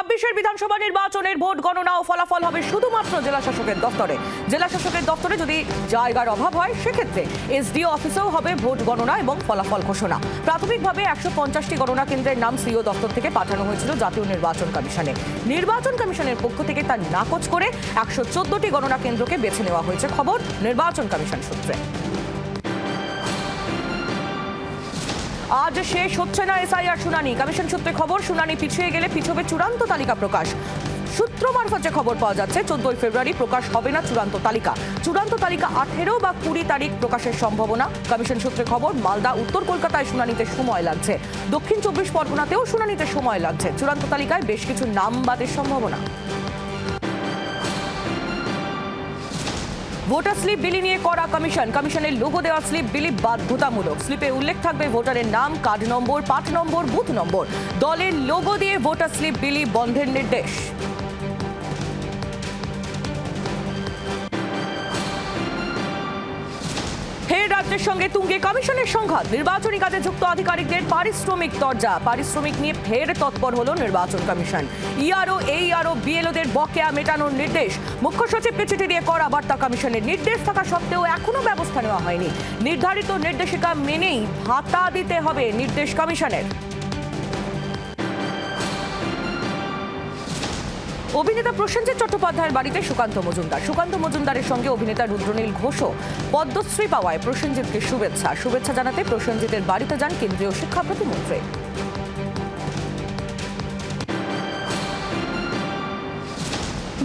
2026 বিধানসভা নির্বাচনের ভোট গণনা ও ফলাফল হবে শুধুমাত্র জেলা শাসকের দপ্তরে। জেলা শাসকের দপ্তরে যদি জায়গার অভাব হয় সেক্ষেত্রে এসডিও অফিসেও হবে ভোট গণনা এবং ফলাফল ঘোষণা। প্রাথমিকভাবে 150টি গণনা কেন্দ্রের নাম সিইও দপ্তর থেকে পাঠানো হয়েছিল জাতীয় নির্বাচন কমিশনে। নির্বাচন কমিশনের পক্ষ থেকে তা নাকচ করে 114টি গণনা কেন্দ্রকে বেছে নেওয়া হয়েছে, খবর নির্বাচন কমিশন সূত্রে। আজ শেষ হচ্ছে না এসআইআর শুনানি। কমিশন সূত্রে খবর, শুনানি পিছিয়ে গেলে পিছবে চূড়ান্ত তালিকা প্রকাশ। সূত্র মারফত যে খবর পাওয়া যাচ্ছে 14 ফেব্রুয়ারি প্রকাশ হবে না চূড়ান্ত তালিকা। চূড়ান্ত তালিকা 18 বা 20 তারিখ প্রকাশের সম্ভাবনা। কমিশন সূত্রে খবর, মালদা, উত্তর কলকাতায় শুনানিতে সময় লাগছে, দক্ষিণ 24 পরগনাতেও শুনানিতে সময় লাগছে। চূড়ান্ত তালিকায় বেশ কিছু নাম বাদের সম্ভাবনা। ভোটার স্লিপ বিলি নিয়ে করা কমিশন। কমিশনের লোগো দেওয়া স্লিপ বিলি বাধ্যতামূলক। স্লিপে উল্লেখ থাকবে ভোটারের নাম, কার্ড নম্বর, পার্ট নম্বর, বুথ নম্বর। দলের লোগো দিয়ে ভোটার স্লিপ বিলি বন্ধের নির্দেশ। ফের রাজ্যের সঙ্গে তুঙ্গে কমিশনের সংঘাত। নির্বাচনী কাজে যুক্ত আধিকারিকদের পারিশ্রমিক তরজা। পারিশ্রমিক নিয়ে ফের তৎপর হলো নির্বাচন কমিশন। ইআরও, এইআরও, বিএলওদের বকেয়া মেটানোর নির্দেশ। মুখ্য সচিবকে চিঠি দিয়ে করা বার্তা কমিশনের। নির্দেশ থাকা সত্ত্বেও এখনো ব্যবস্থা নেওয়া হয়নি। নির্ধারিত নির্দেশিকা মেনেই ভাতা দিতে হবে, নির্দেশ কমিশনের। অভিনেতা প্রসেনজিৎ চট্টোপাধ্যায়ের বাড়িতে সুকান্ত মজুমদারের সঙ্গে অভিনেতা রুদ্রনীল ঘোষও পদ্মশ্রী পাওয়ায় প্রসেনজিৎকে শুভেচ্ছা জানাতে প্রসেনজিতের বাড়িতে যান কেন্দ্রীয় শিক্ষা প্রতিমন্ত্রী।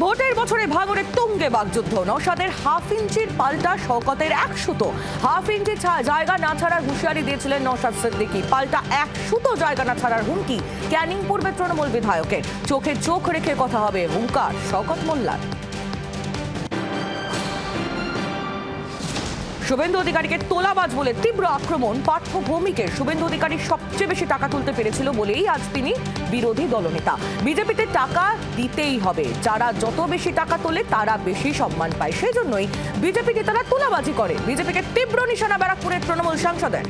ভোটের বছরে ভাঙড়ের তুঙ্গে বাগযুদ্ধ। নওশাদের হাফ ইঞ্চির পাল্টা শওকতের 1 সুতো। হাফ ইঞ্চি জায়গা না ছাড়ার হুঁশিয়ারি দিয়েছিলেন নওশাদ সিদ্দিকী। পাল্টা 1 সুতো জায়গা না ছাড়ার হুমকি ক্যানিং পূর্বের তৃণমূল বিধায়কের। চোখে চোখ রেখে কথা হবে, হুঙ্কার শওকত মোল্লার। শুভেন্দু অধিকারীকে তোলাবাজ বলে তীব্র আক্রমণ পার্থ ভৌমিকের। শুভেন্দু অধিকারী সবচেয়ে বেশি টাকা তুলতে পেরেছিল বলেই আজ তিনি বিরোধী দলনেতা। বিজেপিতে টাকা দিতেই হবে, যারা যত বেশি টাকা তোলে তারা বেশি সম্মান পায়, সেই জন্যই বিজেপি নেতারা তোলাবাজি করে। বিজেপিকে তীব্র নিশানা ব্যারাকপুরের তৃণমূল সাংসদের।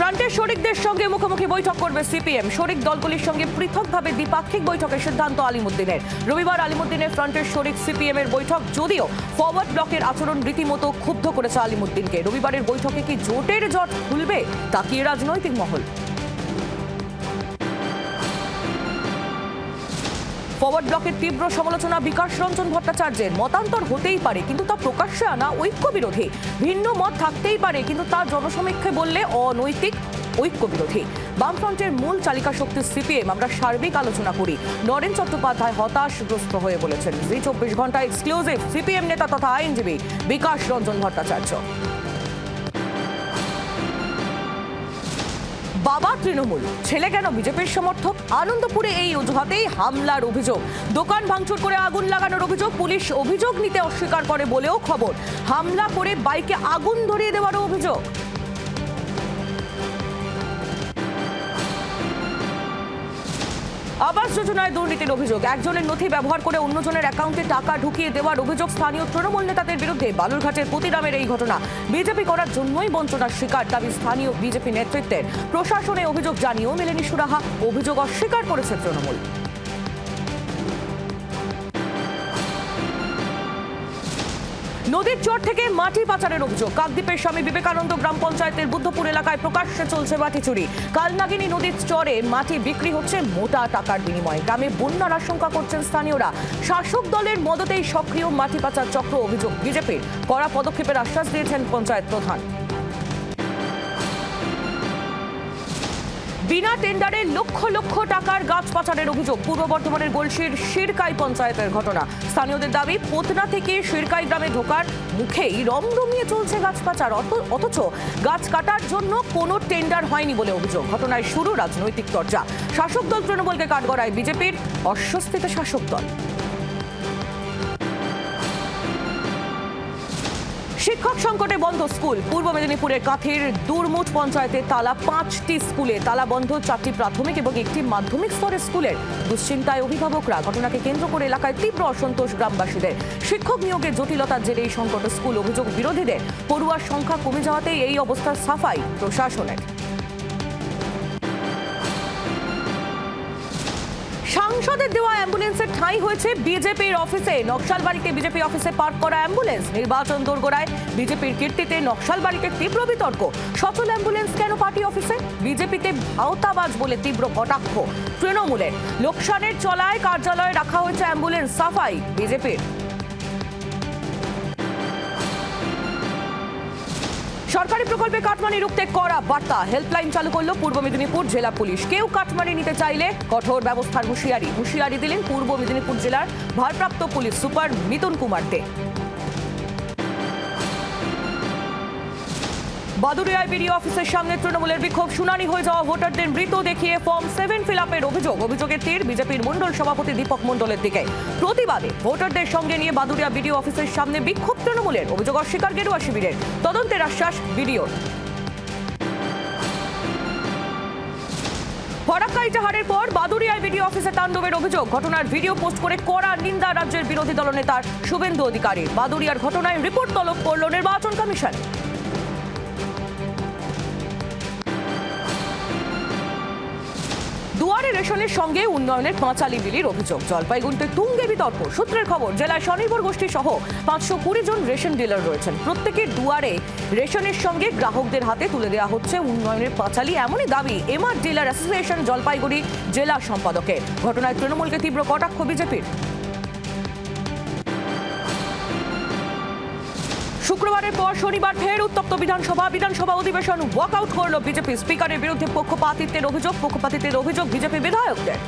ফ্রন্টের শরিকদের সঙ্গে মুখোমুখি বৈঠক করবে সিপিএম। শরিক দলগুলির সঙ্গে পৃথকভাবে দ্বিপাক্ষিক বৈঠকের সিদ্ধান্ত আলিমুদ্দিনের। রবিবার আলিমুদ্দিনের ফ্রন্টের শরিক সিপিএম এর বৈঠক, যদিও ফরওয়ার্ড ব্লকের আচরণ রীতিমতো ক্ষুব্ধ করেছে আলিমুদ্দিনকে। রবিবারের বৈঠকে কি জোটের জট খুলবে, তাকিয়ে রাজনৈতিক মহল। ফরওয়ার্ড ব্লকের তীব্র সমালোচনা বিকাশ রঞ্জন ভট্টাচার্যের। মতান্তর হতেই পারে, কিন্তু তা প্রকাশ্যে আনা ঐক্য বিরোধী। ভিন্ন মত থাকতেই পারে, কিন্তু তা জনসমীক্ষায় বললে অনৈতিক, ঐক্য বিরোধী। বামফ্রন্টের মূল চালিকা শক্তি সিপিএম, আমরা সার্বিক আলোচনা করি, নরেন চট্টোপাধ্যায় হতাশগ্রস্ত হয়ে বলেছেন। জি 24 ঘন্টা এক্সক্লুসিভ সিপিএম নেতা তথা আইনজীবী বিকাশ রঞ্জন ভট্টাচার্য। বাবা তৃণমূল, ছেলে কেন বিজেপির সমর্থক? আনন্দপুরে এই অজুহাতেই হামলার অভিযোগ। দোকান ভাঙচুর করে আগুন লাগানোর অভিযোগ। পুলিশ অভিযোগ নিতে অস্বীকার করে বলেও খবর। হামলা করে বাইকে আগুন ধরিয়ে দেওয়ারও অভিযোগ। আবাস যোজনায় দুর্নীতির অভিযোগ। একজনের নথি ব্যবহার করে অন্যজনের অ্যাকাউন্টে টাকা ঢুকিয়ে দেওয়ার অভিযোগ স্থানীয় তৃণমূল নেতাদের বিরুদ্ধে। বালুরঘাটের প্রতিরামের এই ঘটনা। বিজেপি করার জন্যই বঞ্চনার শিকার, দাবি স্থানীয় বিজেপি নেতৃত্বের। প্রশাসনে অভিযোগ জানিয়েও মেলেনি সুরাহা। অভিযোগ অস্বীকার করেছে তৃণমূল। নদীর চর থেকে মাটি পাচারের অভিযোগ। কাকদ্বীপের স্বামী বিবেকানন্দ গ্রাম পঞ্চায়েতের বুদ্ধপুর এলাকায় প্রকাশ্যে চলছে মাটি চুরি। কালনাগিনী নদীর চরে মাটি বিক্রি হচ্ছে মোটা টাকার বিনিময়ে। গ্রামে বন্যার আশঙ্কা করছেন স্থানীয়রা। শাসক দলের মদতেই সক্রিয় মাটি পাচার চক্র, অভিযোগ বিজেপির। কড়া পদক্ষেপের আশ্বাস দিয়েছেন পঞ্চায়েত প্রধান। বিনা টেন্ডারে লক্ষ লক্ষ টাকার গাছ পাচারের অভিযোগ। পূর্ব বর্ধমানের গলসির শিরকাই পঞ্চায়েতের ঘটনা। স্থানীয়দের দাবি, পোতনা থেকে শিরকাই গ্রামে ঢোকার মুখেই রমরমিয়ে চলছে গাছ পাচার, অথচ গাছ কাটার জন্য কোনো টেন্ডার হয়নি বলে অভিযোগ। ঘটনায় শুরু রাজনৈতিক তরজা। শাসক দল তৃণমূলকে কাঠগড়ায় বিজেপির, অস্বস্তিতে শাসক দল। শিক্ষক সংকটে বন্ধ স্কুল। পূর্ব মেদিনীপুরের কাঁথির দুরমুট পঞ্চায়েতে তালা 5টি স্কুলে, তালা বন্ধ 4টি প্রাথমিক এবং 1টি মাধ্যমিক স্তরের স্কুলের। দুশ্চিন্তায় অভিভাবকরা। ঘটনাকে কেন্দ্র করে এলাকায় তীব্র অসন্তোষ গ্রামবাসীদের। শিক্ষক নিয়োগের জটিলতার জেরে এই সংকট স্কুল, অভিযোগ বিরোধীদের। পড়ুয়ার সংখ্যা কমে যাওয়াতেই এই অবস্থার সাফাই প্রশাসনের। সাংসদের দেওয়া অ্যাম্বুলেন্সের ঠাঁই হয়েছে বিজেপির অফিসে। নকশালবাড়িতে বিজেপি অফিসে পার্ক করা অ্যাম্বুলেন্স। নির্বাচন দোরগোড়ায় বিজেপির কীর্তিতে নকশালবাড়িতে তীব্র বিতর্ক। সচল অ্যাম্বুলেন্স কেন পার্টি অফিসে? বিজেপিতে ভাওতাবাজ বলে তীব্র কটাক্ষ তৃণমূলের। লোকসানের চলায় কার্যালয়ে রাখা হয়েছে অ্যাম্বুলেন্স, সাফাই বিজেপির। সরকারি প্রকল্পে কাটমানি রুখতে কড়া বার্তা। হেল্পলাইন চালু করল পূর্ব মেদিনীপুর জেলা পুলিশ। কেউ কাটমানি নিতে চাইলে কঠোর ব্যবস্থার হুঁশিয়ারি দিলেন পূর্ব মেদিনীপুর জেলার ভারপ্রাপ্ত পুলিশ সুপার মিতুন কুমার দে। বাদুড়িয়ায় বিডিও অফিসের সামনে তৃণমূলের বিক্ষোভ। শুনানি হয়ে যাওয়া ভোটারদের মৃত দেখিয়ে ফর্ম 7 ফিল আপের অভিযোগের তীর বিজেপির মণ্ডল সভাপতি দীপক মণ্ডলের দিকে। প্রতিবাদে ভোটারদের সঙ্গে নিয়ে বাদুড়িয়া বিডিও অফিসের সামনে বিক্ষোভ তৃণমূলের। অভিযোগ অস্বীকার গেরুয়া শিবিরের। তদন্তের আশ্বাস বিডিওর। ফরাক্কা ইটাহারের পর বাদুড়িয়ায় বিডিও অফিসে তাণ্ডবের অভিযোগ। ঘটনার ভিডিও পোস্ট করে কড়া নিন্দা রাজ্যের বিরোধী দলনেতার শুভেন্দু অধিকারী। বাদুড়িয়ার ঘটনায় রিপোর্ট তলব করল নির্বাচন কমিশন। দুয়ারে রেশনের সঙ্গে উন্নয়নের পাঁচালি বিলির অভিযোগ। জলপাইগুড়িতে তুঙ্গে বিতর্ক। সূত্রের খবর, জেলায় স্বনির্ভর গোষ্ঠী সহ 520 জন রেশন ডিলার রয়েছেন। প্রত্যেকের দুয়ারে রেশনের সঙ্গে গ্রাহকদের হাতে তুলে দেওয়া হচ্ছে উন্নয়নের পাঁচালি, এমনই দাবি এমআর ডিলার অ্যাসোসিয়েশন জলপাইগুড়ি জেলা সম্পাদকের। ঘটনায় তৃণমূলকে তীব্র কটাক্ষ বিজেপির। শুক্রবারের পর শনিবার ফের উত্তপ্ত বিধানসভা অধিবেশন। ওয়াকআউট করল বিজেপি। স্পিকারের বিরুদ্ধে পক্ষপাতিত্বের অভিযোগ বিজেপি বিধায়কদের।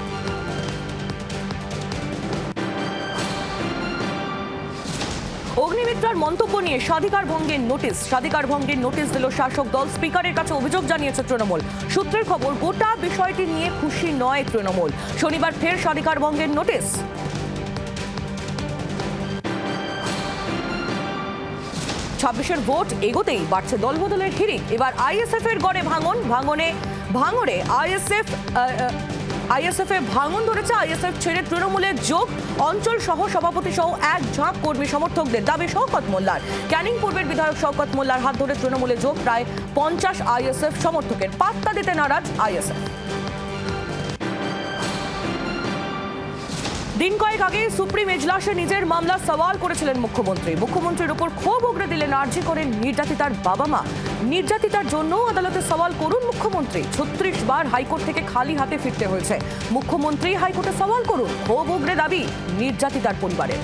অগ্নিমিত্রার মন্তব্য নিয়ে স্বাধিকার ভঙ্গের নোটিশ দিল শাসক দল। স্পিকারের কাছে অভিযোগ জানিয়েছে তৃণমূল। সূত্রের খবর, গোটা বিষয়টি নিয়ে খুশি নয় তৃণমূল। শনিবার ফের স্বাধিকার ভঙ্গের নোটিশ। 26-এর ভোট এগোতেই বাড়ছে দলবদলের হিড়িক। এবার আইএসএফ এর গড়ে ভাঙড়ে আইএসএফ এ ভাঙন ধরেছে। আইএসএফ ছেড়ে তৃণমূলের যোগ। অঞ্চল সহ সভাপতি সহ এক ঝাঁক কর্মী সমর্থকদের দাবি শওকত মোল্লার। ক্যানিং পূর্বের বিধায়ক শওকত মোল্লার হাত ধরে তৃণমূলে যোগ প্রায় 50 আইএসএফ সমর্থকের। পাত্তা দিতে নারাজ আইএসএফ। দিন কয়েক আগে সুপ্রিম এজলাসে নিজের মামলা সওয়াল করেছিলেন মুখ্যমন্ত্রীর উপর ক্ষোভ উগরে দিলেন আর্জি করেন নির্যাতিতার বাবা মা। নির্যাতিতার জন্য আদালতে সওয়াল করুন মুখ্যমন্ত্রী। 36 বার হাইকোর্ট থেকে খালি হাতে ফিরতে হয়েছে। মুখ্যমন্ত্রী হাইকোর্টে সওয়াল করুন। ক্ষোভ উগরে দাবি নির্যাতিতার পরিবারের।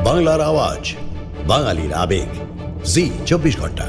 বাংলার আওয়াজ, বাঙালির আবেগ, জি 24 ঘন্টা।